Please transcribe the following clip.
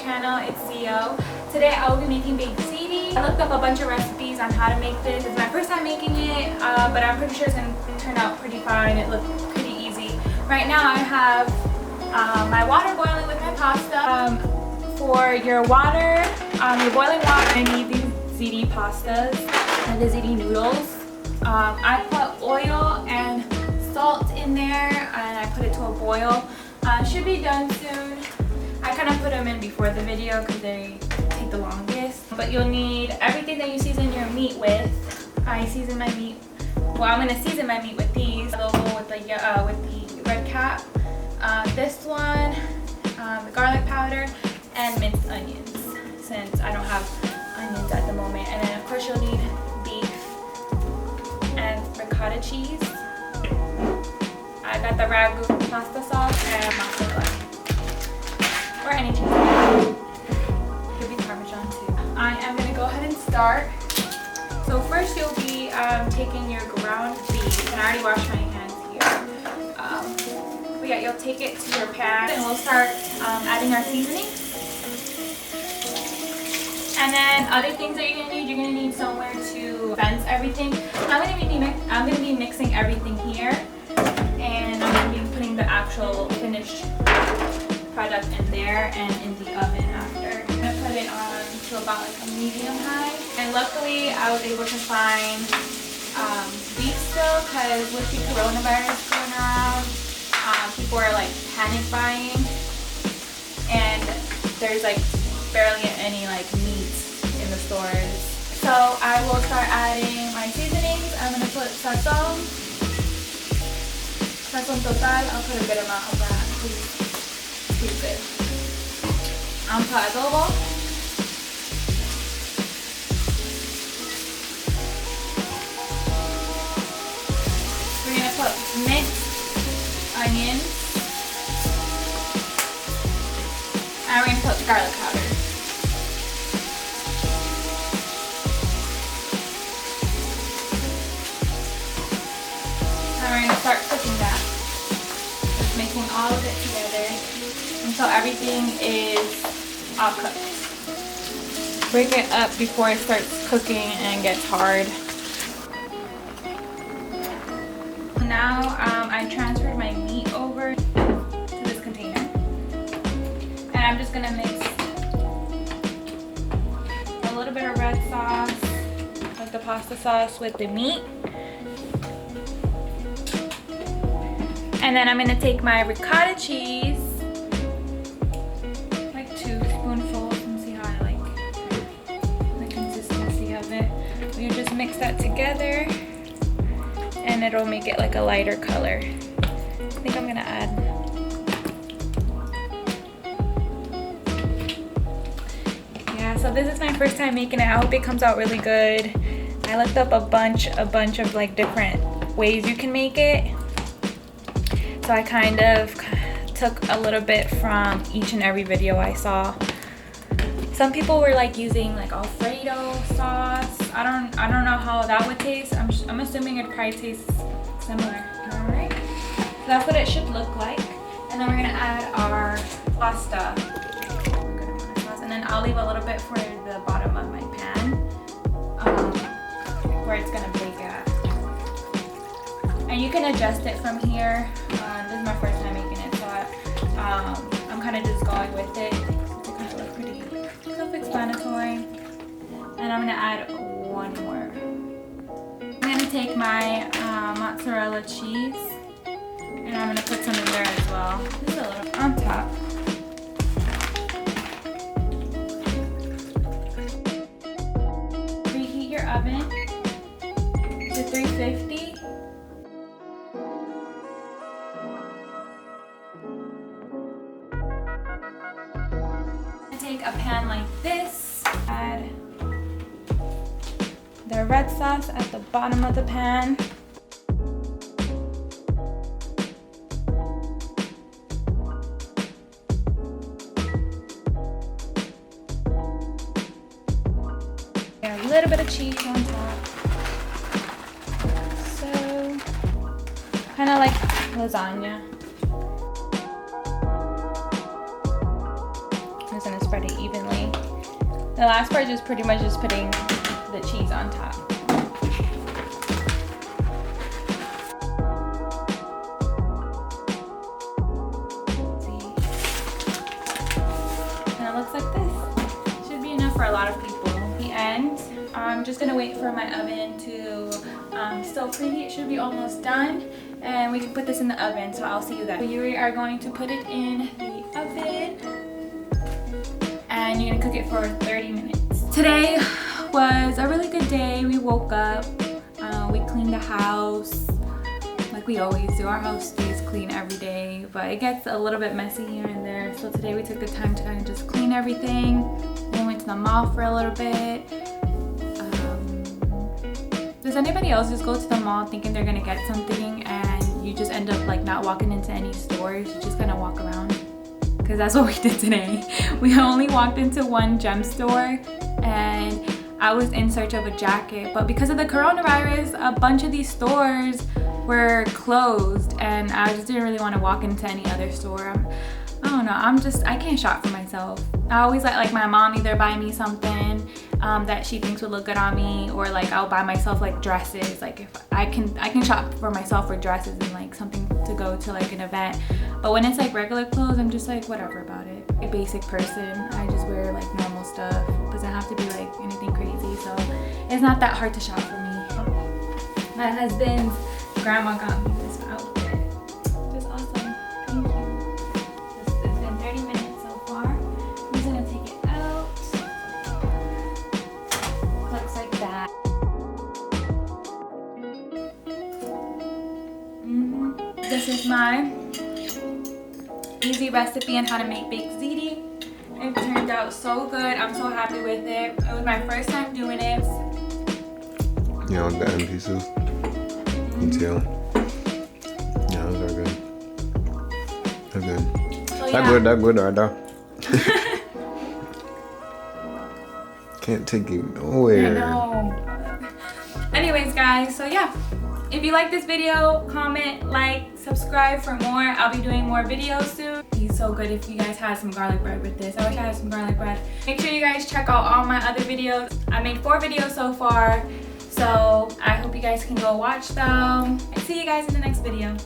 channel. It's Zio. Today I will be making baked ziti. I looked up a bunch of recipes on how to make this. It's my first time making it, but I'm pretty sure it's going to turn out pretty fine. It looked pretty easy. Right now I have my water boiling with my pasta. For your water, your boiling water, I need these ziti pastas and the ziti noodles. I put oil and salt in there and I put it to a boil. Should be done soon. I kind of put them in before the video because they take the longest. But you'll need everything that you season your meat with. I season my meat. Well, I'm gonna season my meat with these. Logo with the red cap. This one, the garlic powder, and minced onions. Since I don't have onions at the moment. And then of course you'll need beef and ricotta cheese. I got the ragu pasta sauce and mozzarella. Or any cheese. Could be Parmesan too. I am going to go ahead and start. So first you'll be taking your ground beef. And I already washed my hands here. But yeah, you'll take it to your pan and we'll start adding our seasoning. And then other things that you're gonna need somewhere to fence everything. I'm gonna be mixing everything here, and I'm gonna be putting the actual finished product in there and in the oven after. I'm gonna put it on to about like a medium high. And luckily, I was able to find beef still, because with the coronavirus going around, people are like panic buying, and there's like barely any like meat in the stores. So I will start adding my seasonings. I'm gonna put sazon total. I'll put a good amount of that because it's pretty good. I'll put adobo. We're gonna put minced onions. And we're going to put garlic powder. And we're going to start cooking that. Just mixing all of it together until everything is all cooked. Break it up before it starts cooking and gets hard. Now I transferred my meat over to this container. And I'm just gonna mix a little bit of red sauce, like the pasta sauce, with the meat. And then I'm gonna take my ricotta cheese, like 2 spoonfuls, and see how I like the consistency of it. You just mix that together and it'll make it like a lighter color. I think I'm gonna add so this is my first time making it. I hope it comes out really good. I looked up a bunch of like different ways you can make it. So I kind of took a little bit from each and every video I saw. Some people were like using like Alfredo sauce. I don't know how that would taste. I'm assuming it probably tastes similar. Alright. So that's what it should look like. And then we're gonna add our pasta. And then I'll leave a little bit for the bottom of my pan, where it's gonna bake at. And you can adjust it from here. This is my first time making it, so I'm kind of just going with it. It kind of looks pretty self-explanatory. And I'm gonna add one more. I'm gonna take my mozzarella cheese, and I'm gonna put some in there as well. Just a little on top. Oven to 350. Take a pan like this, add the red sauce at the bottom of the pan. A little bit of cheese on top. So, kind of like lasagna. I'm just gonna spread it evenly. The last part is just pretty much just putting the cheese on top. And it looks like this. Should be enough for a lot of people. The end. I'm just gonna wait for my oven to still preheat. It should be almost done, and we can put this in the oven. So I'll see you guys. We are going to put it in the oven, and you're gonna cook it for 30 minutes. Today was a really good day. We woke up, we cleaned the house like we always do. Our house stays clean every day, but it gets a little bit messy here and there. So today we took the time to kind of just clean everything. Then went to the mall for a little bit. Does anybody else just go to the mall thinking they're gonna get something and you just end up like not walking into any stores? You just gonna walk around? Because that's what we did today. We only walked into one gem store, and I was in search of a jacket, but because of the coronavirus, a bunch of these stores were closed, and I just didn't really want to walk into any other store. I don't know, I can't shop for myself. I always let like my mom either buy me something that she thinks would look good on me, or like I'll buy myself like dresses. Like if I can shop for myself for dresses and like something to go to like an event. But when it's like regular clothes, I'm just like whatever about it. A basic person, I just wear like normal stuff. It doesn't have to be like anything crazy, so it's not that hard to shop for me. My husband's grandma got me this outfit. It's awesome. Thank you. It's been 30 minutes so far. I'm just gonna take it out. Looks like that. This is my easy recipe on how to make baked ziti. It turned out so good. I'm so happy with it. It was my first time doing it. You know, the end pieces. Detail. Yeah, those are good. They're good. So, That good right there. Can't take it nowhere. I know. Anyways, guys, so yeah. If you like this video, comment, like, subscribe for more. I'll be doing more videos soon. It'd be so good if you guys had some garlic bread with this. I wish I had some garlic bread. Make sure you guys check out all my other videos. I made 4 videos so far, so I hope you guys can go watch them. And see you guys in the next video.